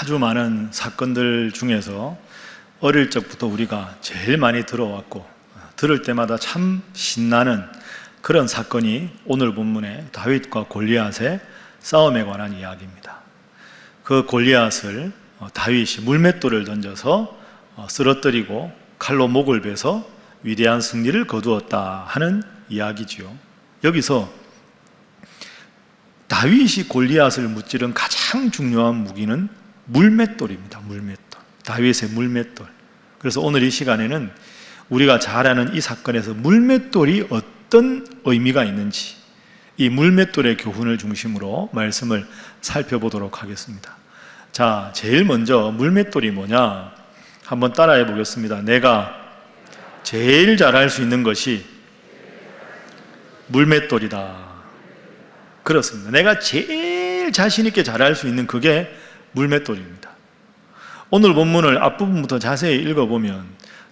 아주 많은 사건들 중에서 어릴 적부터 우리가 제일 많이 들어왔고 들을 때마다 참 신나는 그런 사건이 오늘 본문의 다윗과 골리앗의 싸움에 관한 이야기입니다. 그 골리앗을 다윗이 물맷돌을 던져서 쓰러뜨리고 칼로 목을 베서 위대한 승리를 거두었다 하는 이야기지요. 여기서 다윗이 골리앗을 무찌른 가장 중요한 무기는 물맷돌입니다. 물맷돌. 다윗의 물맷돌. 그래서 오늘 이 시간에는 우리가 잘 아는 이 사건에서 물맷돌이 어떤 의미가 있는지 이 물맷돌의 교훈을 중심으로 말씀을 살펴보도록 하겠습니다. 자, 제일 먼저 물맷돌이 뭐냐? 한번 따라해 보겠습니다. 내가 제일 잘할 수 있는 것이 물맷돌이다. 그렇습니다. 내가 제일 자신 있게 잘할 수 있는 그게 물맷돌입니다. 오늘 본문을 앞부분부터 자세히 읽어보면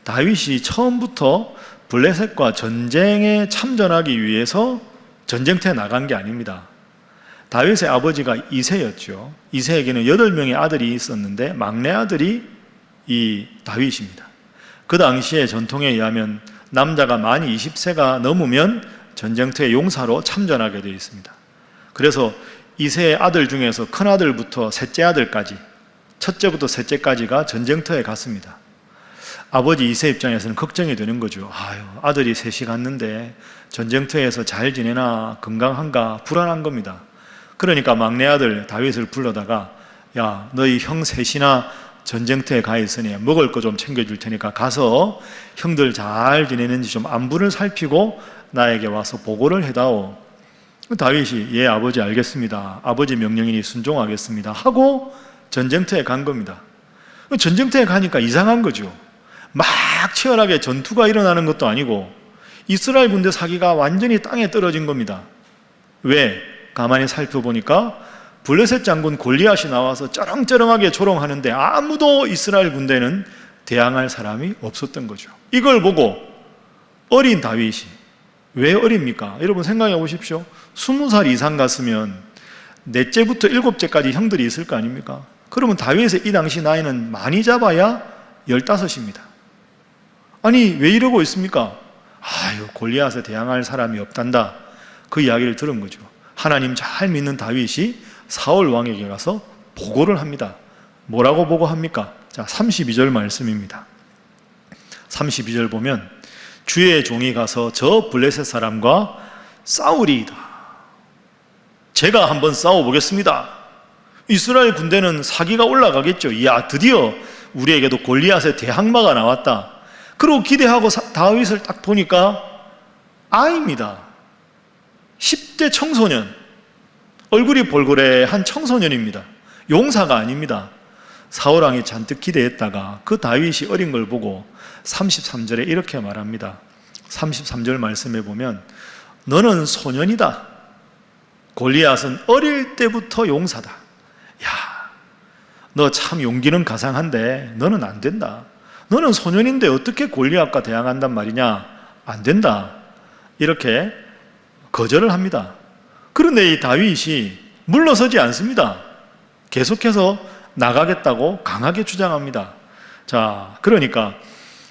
다윗이 처음부터 블레셋과 전쟁에 참전하기 위해서 전쟁터에 나간 게 아닙니다. 다윗의 아버지가 이새였죠. 이새에게는 8명의 아들이 있었는데 막내 아들이 이 다윗입니다. 그 당시에 전통에 의하면 남자가 만 20세가 넘으면 전쟁터에 용사로 참전하게 되어 있습니다. 그래서 이새의 아들 중에서 큰 아들부터 셋째 아들까지, 첫째부터 셋째까지가 전쟁터에 갔습니다. 아버지 이새 입장에서는 걱정이 되는 거죠. 아들이 셋이 갔는데 전쟁터에서 잘 지내나, 건강한가, 불안한 겁니다. 그러니까 막내 아들 다윗을 불러다가 야, 너희 형 셋이나 전쟁터에 가 있으니 먹을 거 좀 챙겨줄 테니까 가서 형들 잘 지내는지 좀 안부를 살피고 나에게 와서 보고를 해다오. 다윗이 예 아버지 알겠습니다. 아버지 명령이니 순종하겠습니다 하고 전쟁터에 간 겁니다. 전쟁터에 가니까 이상한 거죠. 막 치열하게 전투가 일어나는 것도 아니고 이스라엘 군대 사기가 완전히 땅에 떨어진 겁니다. 왜? 가만히 살펴보니까 블레셋 장군 골리앗이 나와서 쩌렁쩌렁하게 조롱하는데 아무도 이스라엘 군대는 대항할 사람이 없었던 거죠. 이걸 보고 어린 다윗이, 왜 어립니까? 여러분 생각해 보십시오. 20살 이상 갔으면 넷째부터 7째까지 형들이 있을 거 아닙니까? 그러면 다윗의 이 당시 나이는 많이 잡아야 15입니다. 아니 왜 이러고 있습니까? 골리앗에 대항할 사람이 없단다. 그 이야기를 들은 거죠. 하나님 잘 믿는 다윗이 사울 왕에게 가서 보고를 합니다. 뭐라고 보고합니까? 자, 32절 말씀입니다. 32절 보면 주의 종이 가서 저 블레셋 사람과 싸우리이다. 제가 한번 싸워보겠습니다. 이스라엘 군대는 사기가 올라가겠죠. 야, 드디어 우리에게도 골리앗의 대항마가 나왔다. 그리고 기대하고 다윗을 딱 보니까 아이입니다. 10대 청소년, 얼굴이 볼고래한 청소년입니다. 용사가 아닙니다. 사울왕이 잔뜩 기대했다가 그 다윗이 어린 걸 보고 33절에 이렇게 말합니다. 33절 말씀에 보면 너는 소년이다. 골리앗은 어릴 때부터 용사다. 야, 너 참 용기는 가상한데 너는 안 된다. 너는 소년인데 어떻게 골리앗과 대항한단 말이냐? 안 된다. 이렇게 거절을 합니다. 그런데 이 다윗이 물러서지 않습니다. 계속해서 나가겠다고 강하게 주장합니다. 자, 그러니까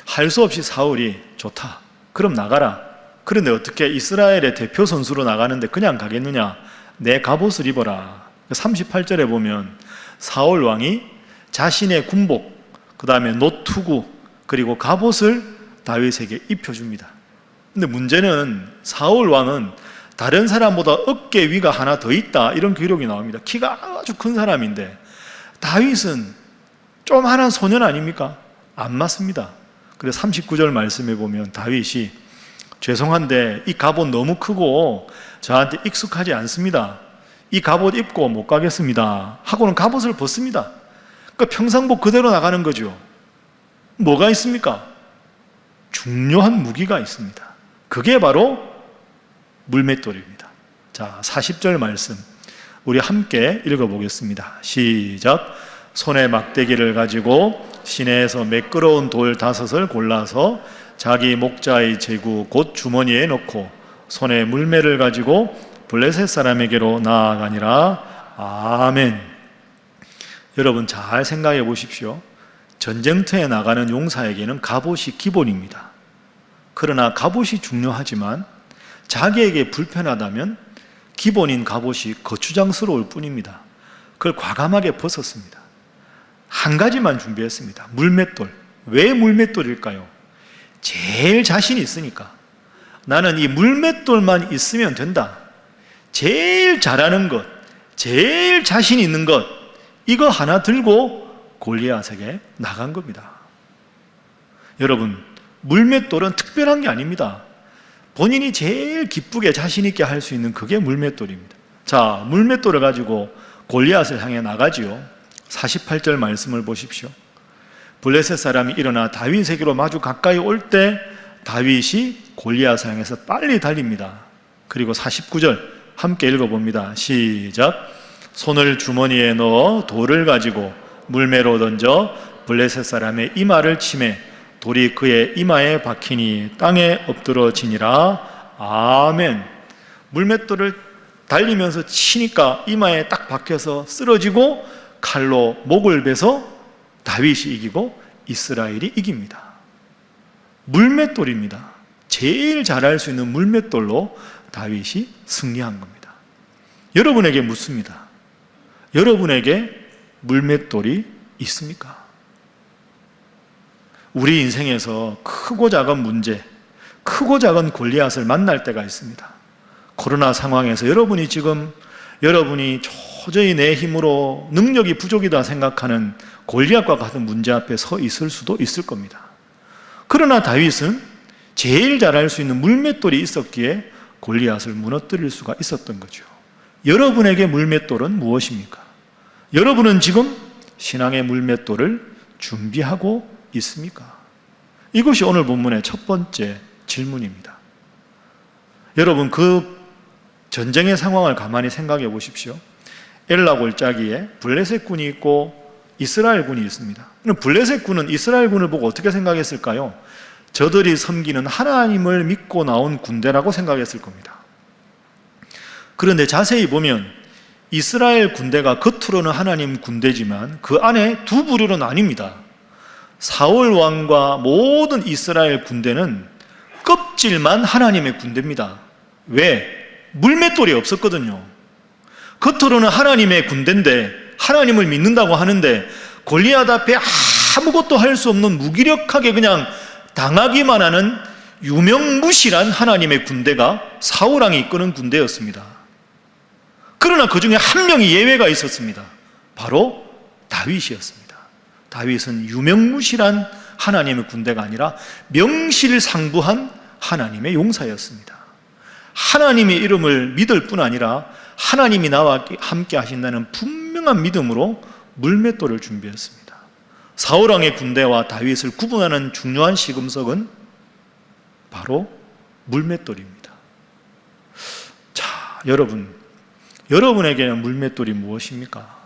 할 수 없이 사울이 좋다. 그럼 나가라. 그런데 어떻게 이스라엘의 대표 선수로 나가는데 그냥 가겠느냐? 내 갑옷을 입어라. 38절에 보면 사울 왕이 자신의 군복, 그 다음에 노투구, 그리고 갑옷을 다윗에게 입혀줍니다. 근데 문제는 사울 왕은 다른 사람보다 어깨 위가 하나 더 있다, 이런 기록이 나옵니다. 키가 아주 큰 사람인데 다윗은 조그마한 소년 아닙니까? 안 맞습니다. 그래서 39절 말씀에 보면 다윗이 죄송한데 이 갑옷 너무 크고 저한테 익숙하지 않습니다. 이 갑옷 입고 못 가겠습니다 하고는 갑옷을 벗습니다. 그러니까 평상복 그대로 나가는 거죠. 뭐가 있습니까? 중요한 무기가 있습니다. 그게 바로 물맷돌입니다. 자, 40절 말씀 우리 함께 읽어보겠습니다. 시작. 손에 막대기를 가지고 시내에서 매끄러운 돌 5을 골라서 자기 목자의 제구 곧 주머니에 넣고 손에 물매를 가지고 블레셋 사람에게로 나아가니라. 아멘. 여러분 잘 생각해 보십시오. 전쟁터에 나가는 용사에게는 갑옷이 기본입니다. 그러나 갑옷이 중요하지만 자기에게 불편하다면 기본인 갑옷이 거추장스러울 뿐입니다. 그걸 과감하게 벗었습니다. 한 가지만 준비했습니다. 물맷돌. 왜 물맷돌일까요? 제일 자신이 있으니까. 나는 이 물맷돌만 있으면 된다. 제일 잘하는 것, 제일 자신 있는 것, 이거 하나 들고 골리앗에게 나간 겁니다. 여러분, 물맷돌은 특별한 게 아닙니다. 본인이 제일 기쁘게 자신 있게 할 수 있는 그게 물맷돌입니다. 자, 물맷돌을 가지고 골리앗을 향해 나가지요. 48절 말씀을 보십시오. 블레셋 사람이 일어나 다윗에게로 마주 가까이 올 때 다윗이 골리앗을 향해서 빨리 달립니다. 그리고 49절 함께 읽어봅니다. 시작. 손을 주머니에 넣어 돌을 가지고 물매로 던져 블레셋 사람의 이마를 치매 돌이 그의 이마에 박히니 땅에 엎드러지니라. 아멘. 물맷돌을 달리면서 치니까 이마에 딱 박혀서 쓰러지고 칼로 목을 베서 다윗이 이기고 이스라엘이 이깁니다. 물맷돌입니다. 제일 잘할 수 있는 물맷돌로 다윗이 승리한 겁니다. 여러분에게 묻습니다. 여러분에게 물맷돌이 있습니까? 우리 인생에서 크고 작은 문제, 크고 작은 골리앗을 만날 때가 있습니다. 코로나 상황에서 여러분이 도저히 내 힘으로 능력이 부족이다 생각하는 골리앗과 같은 문제 앞에 서 있을 수도 있을 겁니다. 그러나 다윗은 제일 잘할 수 있는 물맷돌이 있었기에 골리앗을 무너뜨릴 수가 있었던 거죠. 여러분에게 물맷돌은 무엇입니까? 여러분은 지금 신앙의 물맷돌을 준비하고 있습니까? 이것이 오늘 본문의 첫 번째 질문입니다. 여러분, 그 전쟁의 상황을 가만히 생각해 보십시오. 엘라 골짜기에 블레셋 군이 있고 이스라엘 군이 있습니다. 블레셋 군은 이스라엘 군을 보고 어떻게 생각했을까요? 저들이 섬기는 하나님을 믿고 나온 군대라고 생각했을 겁니다. 그런데 자세히 보면 이스라엘 군대가 겉으로는 하나님 군대지만 그 안에 두 부류로 나뉩니다. 사울 왕과 모든 이스라엘 군대는 껍질만 하나님의 군대입니다. 왜? 물맷돌이 없었거든요. 겉으로는 하나님의 군대인데 하나님을 믿는다고 하는데 골리앗 앞에 아무것도 할 수 없는 무기력하게 그냥 당하기만 하는 유명무실한 하나님의 군대가 사울 왕이 이끄는 군대였습니다. 그러나 그 중에 한 명이 예외가 있었습니다. 바로 다윗이었습니다. 다윗은 유명무실한 하나님의 군대가 아니라 명실상부한 하나님의 용사였습니다. 하나님의 이름을 믿을 뿐 아니라 하나님이 나와 함께 하신다는 분명한 믿음으로 물맷돌을 준비했습니다. 사울왕의 군대와 다윗을 구분하는 중요한 시금석은 바로 물맷돌입니다. 자, 여러분에게는 물맷돌이 무엇입니까?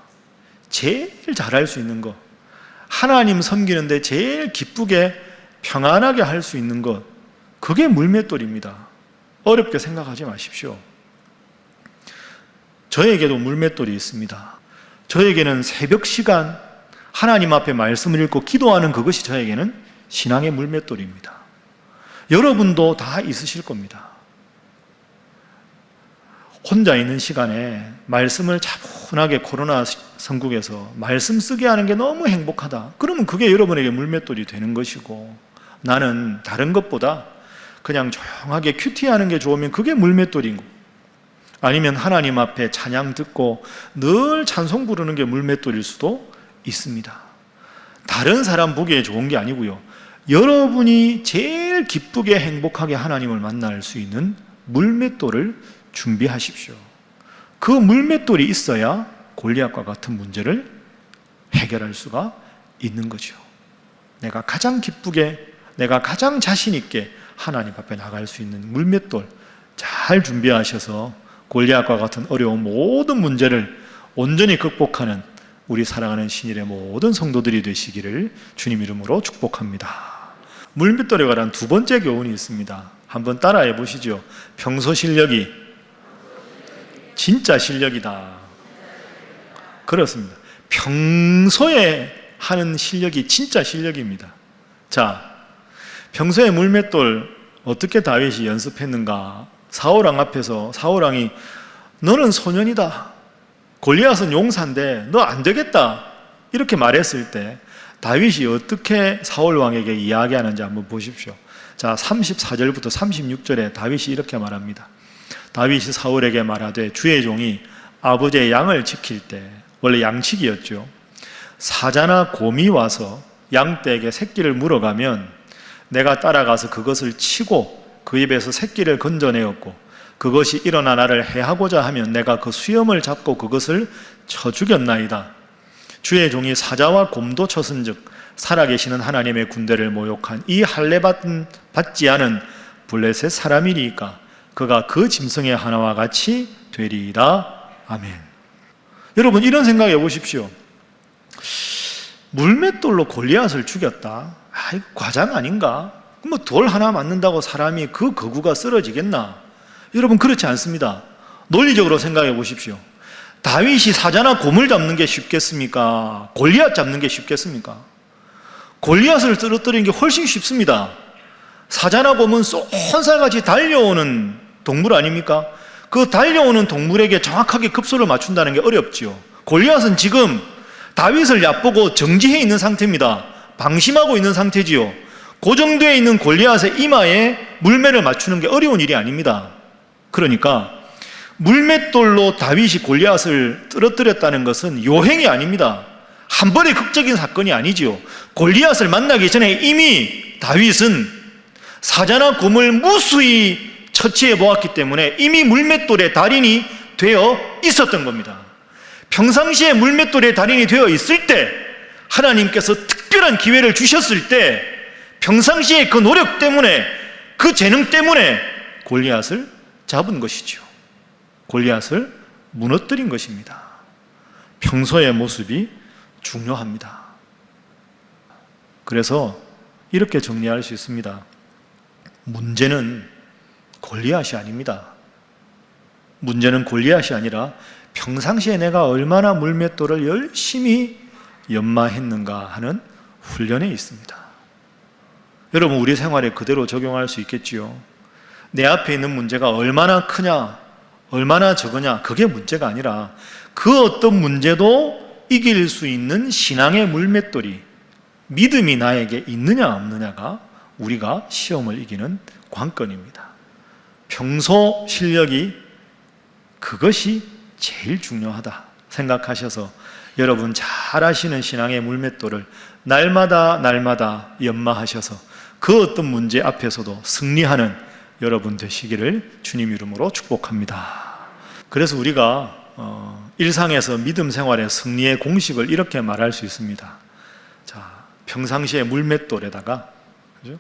제일 잘할 수 있는 것, 하나님 섬기는데 제일 기쁘게 평안하게 할 수 있는 것, 그게 물맷돌입니다. 어렵게 생각하지 마십시오. 저에게도 물맷돌이 있습니다. 저에게는 새벽 시간 하나님 앞에 말씀을 읽고 기도하는 그것이 저에게는 신앙의 물맷돌입니다. 여러분도 다 있으실 겁니다. 혼자 있는 시간에 말씀을 차분하게 코로나 선국에서 말씀 쓰게 하는 게 너무 행복하다. 그러면 그게 여러분에게 물맷돌이 되는 것이고, 나는 다른 것보다 그냥 조용하게 큐티하는 게 좋으면 그게 물맷돌인 거고, 아니면 하나님 앞에 찬양 듣고 늘 찬송 부르는 게 물맷돌일 수도 있습니다. 다른 사람 보기에 좋은 게 아니고요, 여러분이 제일 기쁘게 행복하게 하나님을 만날 수 있는 물맷돌을 준비하십시오. 그 물맷돌이 있어야 골리앗과 같은 문제를 해결할 수가 있는 거죠. 내가 가장 기쁘게, 내가 가장 자신 있게 하나님 앞에 나갈 수 있는 물맷돌 잘 준비하셔서 골리앗과 같은 어려운 모든 문제를 온전히 극복하는 우리 사랑하는 신일의 모든 성도들이 되시기를 주님 이름으로 축복합니다. 물맷돌에 관한 두 번째 교훈이 있습니다. 한번 따라해 보시죠. 평소 실력이 진짜 실력이다. 그렇습니다. 평소에 하는 실력이 진짜 실력입니다. 자, 평소에 물맷돌 어떻게 다윗이 연습했는가? 사울왕 앞에서 사울왕이 너는 소년이다, 골리앗은 용사인데 너 안 되겠다, 이렇게 말했을 때 다윗이 어떻게 사울왕에게 이야기하는지 한번 보십시오. 자, 34절부터 36절에 다윗이 이렇게 말합니다. 다윗이 사울에게 말하되 주의 종이 아버지의 양을 지킬 때, 원래 양치기였죠, 사자나 곰이 와서 양떼에게 새끼를 물어가면 내가 따라가서 그것을 치고 그 입에서 새끼를 건져내었고 그것이 일어나 나를 해하고자 하면 내가 그 수염을 잡고 그것을 쳐 죽였나이다. 주의 종이 사자와 곰도 쳤은즉 살아계시는 하나님의 군대를 모욕한 이 할례 받지 않은 블레셋 사람이니까 그가 그 짐승의 하나와 같이 되리이다. 아멘. 여러분, 이런 생각해 보십시오. 물맷돌로 골리앗을 죽였다, 이거 과장 아닌가? 뭐 돌 하나 맞는다고 사람이 그 거구가 쓰러지겠나? 여러분, 그렇지 않습니다. 논리적으로 생각해 보십시오. 다윗이 사자나 곰을 잡는 게 쉽겠습니까? 골리앗 잡는 게 쉽겠습니까? 골리앗을 쓰러뜨리는 게 훨씬 쉽습니다. 사자나 곰은 쏜살같이 달려오는 동물 아닙니까? 그 달려오는 동물에게 정확하게 급소를 맞춘다는 게 어렵지요. 골리앗은 지금 다윗을 얕보고 정지해 있는 상태입니다. 방심하고 있는 상태지요. 고정되어 있는 골리앗의 이마에 물매를 맞추는 게 어려운 일이 아닙니다. 그러니까 물맷돌로 다윗이 골리앗을 떨어뜨렸다는 것은 요행이 아닙니다. 한 번의 극적인 사건이 아니지요. 골리앗을 만나기 전에 이미 다윗은 사자나 곰을 무수히 처치해 보았기 때문에 이미 물맷돌의 달인이 되어 있었던 겁니다. 평상시에 물맷돌의 달인이 되어 있을 때, 하나님께서 특별한 기회를 주셨을 때, 평상시에 그 노력 때문에, 그 재능 때문에 골리앗을 잡은 것이죠. 골리앗을 무너뜨린 것입니다. 평소의 모습이 중요합니다. 그래서 이렇게 정리할 수 있습니다. 문제는 골리앗이 아닙니다. 문제는 골리앗이 아니라 평상시에 내가 얼마나 물맷돌을 열심히 연마했는가 하는 훈련에 있습니다. 여러분, 우리 생활에 그대로 적용할 수 있겠지요. 내 앞에 있는 문제가 얼마나 크냐, 얼마나 적으냐, 그게 문제가 아니라 그 어떤 문제도 이길 수 있는 신앙의 물맷돌이, 믿음이 나에게 있느냐 없느냐가 우리가 시험을 이기는 관건입니다. 평소 실력이 그것이 제일 중요하다 생각하셔서 여러분 잘 아시는 신앙의 물맷돌을 날마다 연마하셔서 그 어떤 문제 앞에서도 승리하는 여러분 되시기를 주님 이름으로 축복합니다. 그래서 우리가 일상에서 믿음 생활의 승리의 공식을 이렇게 말할 수 있습니다. 자, 평상시에 물맷돌에다가, 그죠?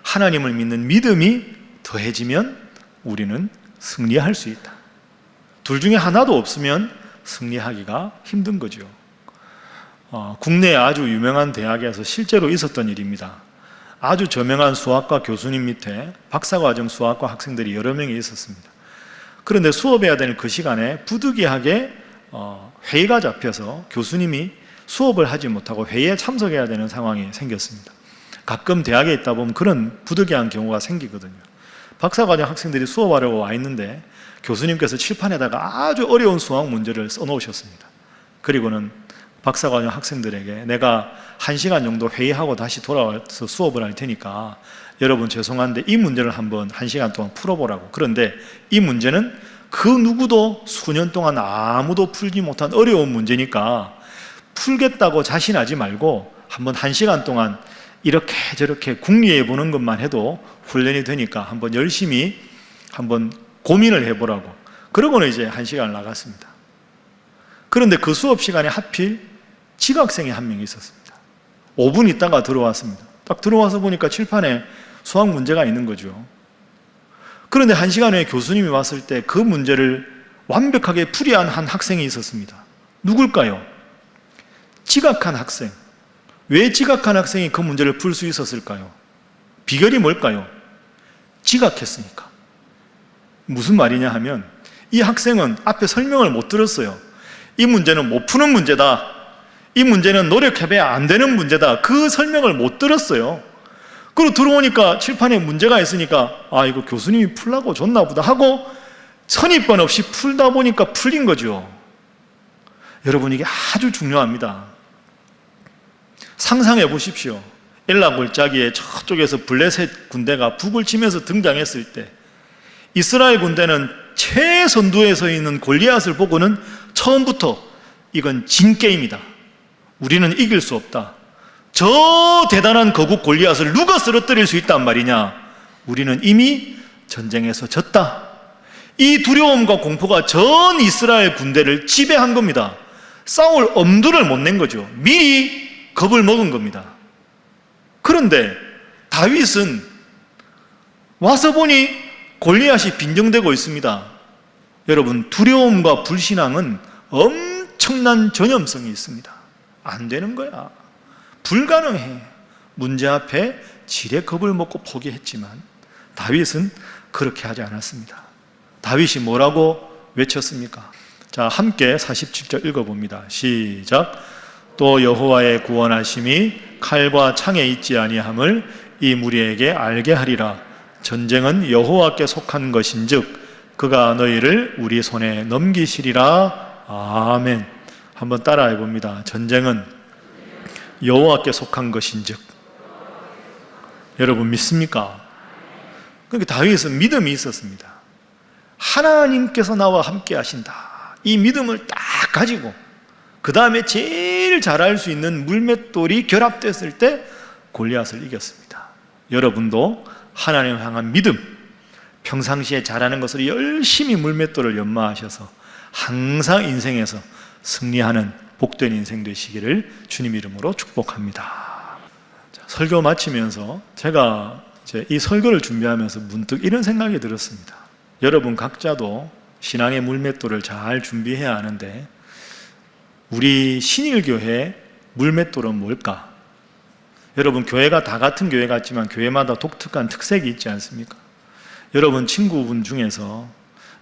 하나님을 믿는 믿음이 더해지면 우리는 승리할 수 있다. 둘 중에 하나도 없으면 승리하기가 힘든 거죠. 국내에 아주 유명한 대학에서 실제로 있었던 일입니다. 아주 저명한 수학과 교수님 밑에 박사과정 수학과 학생들이 여러 명이 있었습니다. 그런데 수업해야 되는 그 시간에 부득이하게 회의가 잡혀서 교수님이 수업을 하지 못하고 회의에 참석해야 되는 상황이 생겼습니다. 가끔 대학에 있다 보면 그런 부득이한 경우가 생기거든요. 박사과정 학생들이 수업하려고 와 있는데 교수님께서 칠판에다가 아주 어려운 수학 문제를 써놓으셨습니다. 그리고는 박사과정 학생들에게 내가 1시간 정도 회의하고 다시 돌아와서 수업을 할 테니까 여러분 죄송한데 이 문제를 한번 1시간 동안 풀어보라고. 그런데 이 문제는 그 누구도 수년 동안 아무도 풀지 못한 어려운 문제니까 풀겠다고 자신하지 말고 한번 1시간 동안 이렇게 저렇게 궁리해 보는 것만 해도 훈련이 되니까 한번 열심히 한번 고민을 해보라고. 그러고는 이제 1시간을 나갔습니다. 그런데 그 수업 시간에 하필 지각생이 한 명이 있었습니다. 5분 있다가 들어왔습니다. 딱 들어와서 보니까 칠판에 수학 문제가 있는 거죠. 그런데 1시간 후에 교수님이 왔을 때 그 문제를 완벽하게 풀이한 한 학생이 있었습니다. 누굴까요? 지각한 학생. 왜 지각한 학생이 그 문제를 풀 수 있었을까요? 비결이 뭘까요? 지각했으니까. 무슨 말이냐 하면 이 학생은 앞에 설명을 못 들었어요. 이 문제는 못 푸는 문제다. 이 문제는 노력해봐야 안 되는 문제다. 그 설명을 못 들었어요. 그리고 들어오니까 칠판에 문제가 있으니까 이거 교수님이 풀라고 줬나 보다 하고 선입관 없이 풀다 보니까 풀린 거죠. 여러분, 이게 아주 중요합니다. 상상해 보십시오. 엘라 골짜기에 저쪽에서 블레셋 군대가 북을 치면서 등장했을 때 이스라엘 군대는 최선두에 서 있는 골리앗을 보고는 처음부터 이건 진 게임이다. 우리는 이길 수 없다. 저 대단한 거국 골리앗을 누가 쓰러뜨릴 수 있단 말이냐? 우리는 이미 전쟁에서 졌다. 이 두려움과 공포가 전 이스라엘 군대를 지배한 겁니다. 싸울 엄두를 못 낸 거죠. 미리 겁을 먹은 겁니다. 그런데 다윗은 와서 보니 골리앗이 빈정되고 있습니다. 여러분, 두려움과 불신앙은 엄청난 전염성이 있습니다. 안 되는 거야. 불가능해. 문제 앞에 지레 겁을 먹고 포기했지만 다윗은 그렇게 하지 않았습니다. 다윗이 뭐라고 외쳤습니까? 자, 함께 47절 읽어봅니다. 시작. 또 여호와의 구원하심이 칼과 창에 있지 아니함을 이 무리에게 알게 하리라. 전쟁은 여호와께 속한 것인즉 그가 너희를 우리 손에 넘기시리라. 아멘. 한번 따라해 봅니다. 전쟁은 여호와께 속한 것인즉. 여러분 믿습니까? 그러니까 다윗은 믿음이 있었습니다. 하나님께서 나와 함께 하신다. 이 믿음을 딱 가지고 그 다음에 제일 잘할 수 있는 물맷돌이 결합됐을 때 골리앗을 이겼습니다. 여러분도 하나님 향한 믿음, 평상시에 잘하는 것을 열심히 물맷돌을 연마하셔서 항상 인생에서 승리하는 복된 인생 되시기를 주님 이름으로 축복합니다. 자, 설교 마치면서 제가 이 설교를 준비하면서 문득 이런 생각이 들었습니다. 여러분 각자도 신앙의 물맷돌을 잘 준비해야 하는데 우리 신일교회 물맷돌은 뭘까? 여러분, 교회가 다 같은 교회 같지만 교회마다 독특한 특색이 있지 않습니까? 여러분 친구분 중에서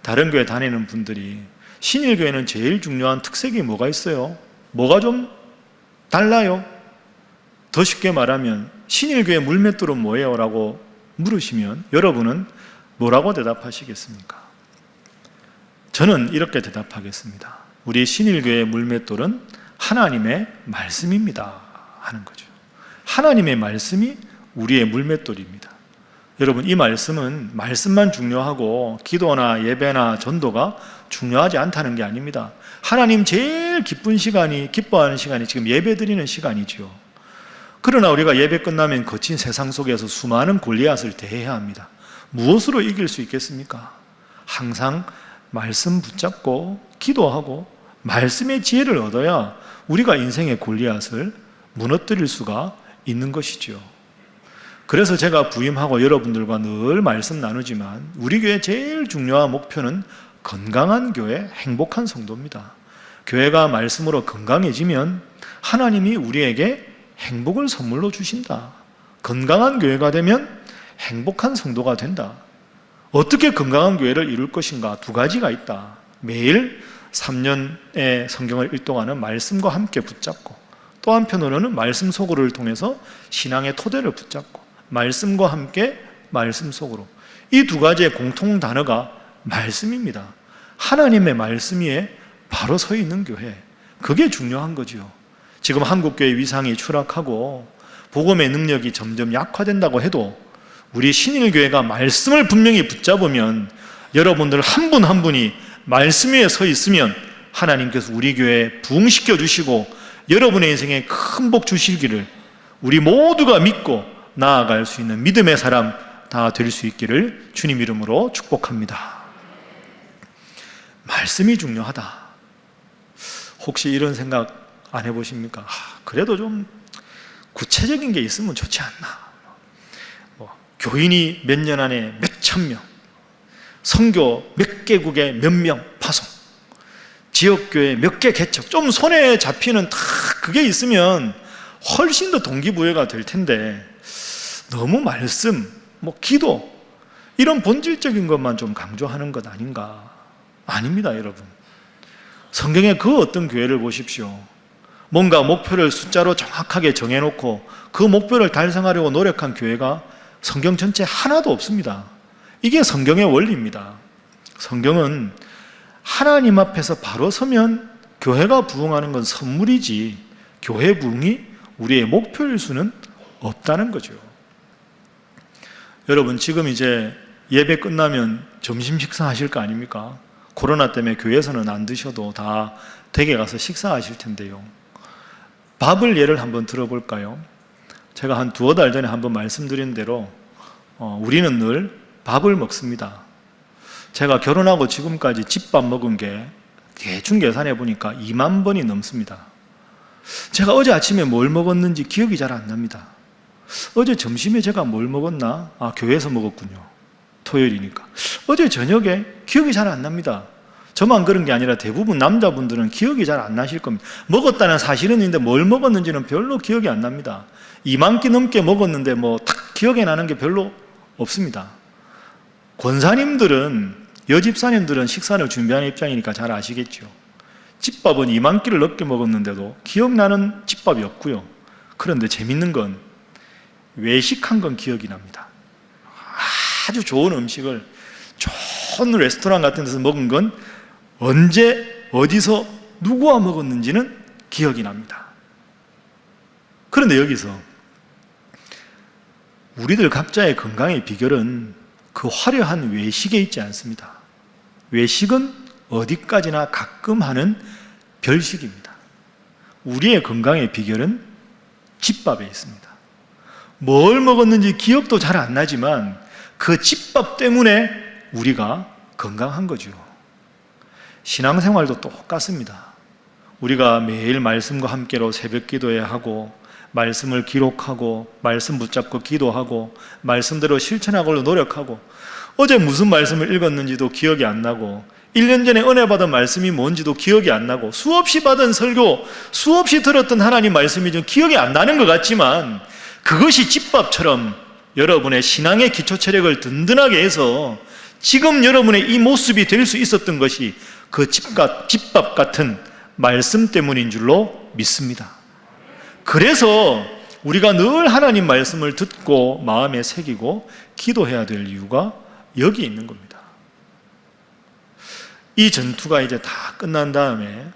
다른 교회 다니는 분들이 신일교회는 제일 중요한 특색이 뭐가 있어요? 뭐가 좀 달라요? 더 쉽게 말하면 신일교회 물맷돌은 뭐예요? 라고 물으시면 여러분은 뭐라고 대답하시겠습니까? 저는 이렇게 대답하겠습니다. 우리 신일교회의 물맷돌은 하나님의 말씀입니다 하는 거죠. 하나님의 말씀이 우리의 물맷돌입니다. 여러분, 이 말씀은 말씀만 중요하고 기도나 예배나 전도가 중요하지 않다는 게 아닙니다. 하나님 제일 기쁜 시간이, 기뻐하는 시간이 지금 예배 드리는 시간이죠. 그러나 우리가 예배 끝나면 거친 세상 속에서 수많은 골리앗을 대해야 합니다. 무엇으로 이길 수 있겠습니까? 항상 말씀 붙잡고 기도하고 말씀의 지혜를 얻어야 우리가 인생의 골리앗을 무너뜨릴 수가 있는 것이죠. 그래서 제가 부임하고 여러분들과 늘 말씀 나누지만 우리 교회 제일 중요한 목표는 건강한 교회, 행복한 성도입니다. 교회가 말씀으로 건강해지면 하나님이 우리에게 행복을 선물로 주신다. 건강한 교회가 되면 행복한 성도가 된다. 어떻게 건강한 교회를 이룰 것인가? 두 가지가 있다. 매일 3년의 성경을 일동하는 말씀과 함께 붙잡고 또 한편으로는 말씀 속으로를 통해서 신앙의 토대를 붙잡고 말씀과 함께 말씀 속으로, 이 두 가지의 공통 단어가 말씀입니다. 하나님의 말씀 위에 바로 서 있는 교회, 그게 중요한 거죠. 지금 한국교회 위상이 추락하고 복음의 능력이 점점 약화된다고 해도 우리 신일교회가 말씀을 분명히 붙잡으면 여러분들 한 분 한 분이 말씀 위에 서 있으면 하나님께서 우리 교회에 부흥시켜 주시고 여러분의 인생에 큰 복 주시기를 우리 모두가 믿고 나아갈 수 있는 믿음의 사람 다 될 수 있기를 주님 이름으로 축복합니다. 말씀이 중요하다. 혹시 이런 생각 안 해보십니까? 그래도 좀 구체적인 게 있으면 좋지 않나? 교인이 몇 년 안에 몇 천 명, 선교 몇 개국에 몇 명 파송, 지역교회 몇 개 개척, 좀 손에 잡히는 다 그게 있으면 훨씬 더 동기부여가 될 텐데 너무 말씀, 기도 이런 본질적인 것만 좀 강조하는 것 아닌가? 아닙니다, 여러분. 성경의 그 어떤 교회를 보십시오. 뭔가 목표를 숫자로 정확하게 정해놓고 그 목표를 달성하려고 노력한 교회가 성경 전체 하나도 없습니다. 이게 성경의 원리입니다. 성경은 하나님 앞에서 바로 서면 교회가 부흥하는 건 선물이지 교회 부흥이 우리의 목표일 수는 없다는 거죠. 여러분, 지금 이제 예배 끝나면 점심 식사하실 거 아닙니까? 코로나 때문에 교회에서는 안 드셔도 다 댁에 가서 식사하실 텐데요. 밥을 예를 한번 들어볼까요? 제가 한 두어 달 전에 한번 말씀드린 대로 우리는 늘 밥을 먹습니다. 제가 결혼하고 지금까지 집밥 먹은 게 대충 계산해 보니까 2만 번이 넘습니다. 제가 어제 아침에 뭘 먹었는지 기억이 잘 안 납니다. 어제 점심에 제가 뭘 먹었나? 교회에서 먹었군요. 토요일이니까. 어제 저녁에 기억이 잘 안 납니다. 저만 그런 게 아니라 대부분 남자분들은 기억이 잘 안 나실 겁니다. 먹었다는 사실은 있는데 뭘 먹었는지는 별로 기억이 안 납니다. 2만 끼 넘게 먹었는데 딱 기억에 나는 게 별로 없습니다. 권사님들은, 여집사님들은 식사를 준비하는 입장이니까 잘 아시겠죠. 집밥은 2만 끼를 넘게 먹었는데도 기억나는 집밥이 없고요. 그런데 재밌는 건 외식한 건 기억이 납니다. 아주 좋은 음식을 좋은 레스토랑 같은 데서 먹은 건 언제 어디서 누구와 먹었는지는 기억이 납니다. 그런데 여기서 우리들 각자의 건강의 비결은 그 화려한 외식에 있지 않습니다. 외식은 어디까지나 가끔 하는 별식입니다. 우리의 건강의 비결은 집밥에 있습니다. 뭘 먹었는지 기억도 잘 안 나지만 그 집밥 때문에 우리가 건강한 거죠. 신앙생활도 똑같습니다. 우리가 매일 말씀과 함께로 새벽 기도해야 하고, 말씀을 기록하고, 말씀 붙잡고 기도하고, 말씀대로 실천하고 노력하고, 어제 무슨 말씀을 읽었는지도 기억이 안 나고, 1년 전에 은혜 받은 말씀이 뭔지도 기억이 안 나고, 수없이 받은 설교, 수없이 들었던 하나님 말씀이 좀 기억이 안 나는 것 같지만, 그것이 집밥처럼 여러분의 신앙의 기초 체력을 든든하게 해서 지금 여러분의 이 모습이 될 수 있었던 것이 그 집밥 같은 말씀 때문인 줄로 믿습니다. 그래서 우리가 늘 하나님 말씀을 듣고 마음에 새기고 기도해야 될 이유가 여기 있는 겁니다. 이 전투가 이제 다 끝난 다음에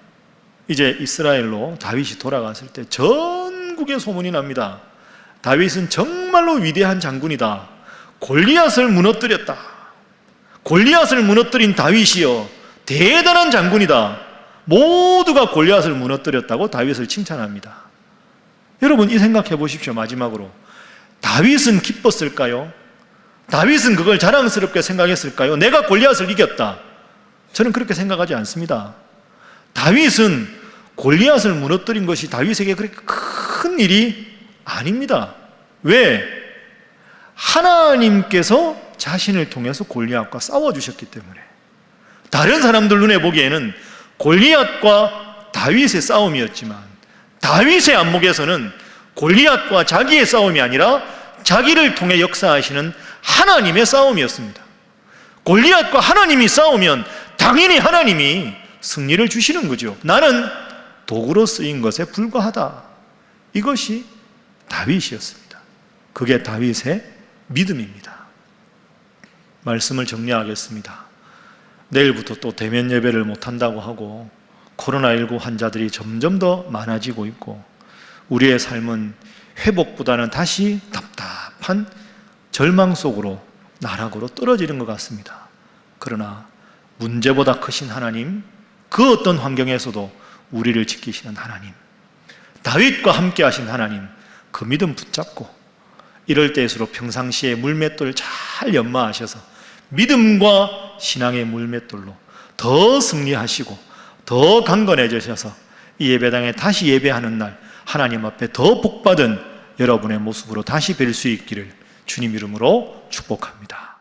이제 이스라엘로 다윗이 돌아갔을 때 전국에 소문이 납니다. 다윗은 정말로 위대한 장군이다. 골리앗을 무너뜨렸다. 골리앗을 무너뜨린 다윗이여 대단한 장군이다. 모두가 골리앗을 무너뜨렸다고 다윗을 칭찬합니다. 여러분, 이 생각해 보십시오. 마지막으로 다윗은 기뻤을까요? 다윗은 그걸 자랑스럽게 생각했을까요? 내가 골리앗을 이겼다. 저는 그렇게 생각하지 않습니다. 다윗은 골리앗을 무너뜨린 것이 다윗에게 그렇게 큰 일이 아닙니다. 왜? 하나님께서 자신을 통해서 골리앗과 싸워주셨기 때문에. 다른 사람들 눈에 보기에는 골리앗과 다윗의 싸움이었지만 다윗의 안목에서는 골리앗과 자기의 싸움이 아니라 자기를 통해 역사하시는 하나님의 싸움이었습니다. 골리앗과 하나님이 싸우면 당연히 하나님이 승리를 주시는 거죠. 나는 도구로 쓰인 것에 불과하다. 이것이 다윗이었습니다. 그게 다윗의 믿음입니다. 말씀을 정리하겠습니다. 내일부터 또 대면 예배를 못한다고 하고 코로나19 환자들이 점점 더 많아지고 있고 우리의 삶은 회복보다는 다시 답답한 절망 속으로 나락으로 떨어지는 것 같습니다. 그러나 문제보다 크신 하나님, 그 어떤 환경에서도 우리를 지키시는 하나님, 다윗과 함께 하신 하나님, 그 믿음 붙잡고 이럴 때일수록 평상시에 물맷돌 잘 연마하셔서 믿음과 신앙의 물맷돌로 더 승리하시고 더 강건해지셔서 이 예배당에 다시 예배하는 날 하나님 앞에 더 복받은 여러분의 모습으로 다시 뵐 수 있기를 주님 이름으로 축복합니다.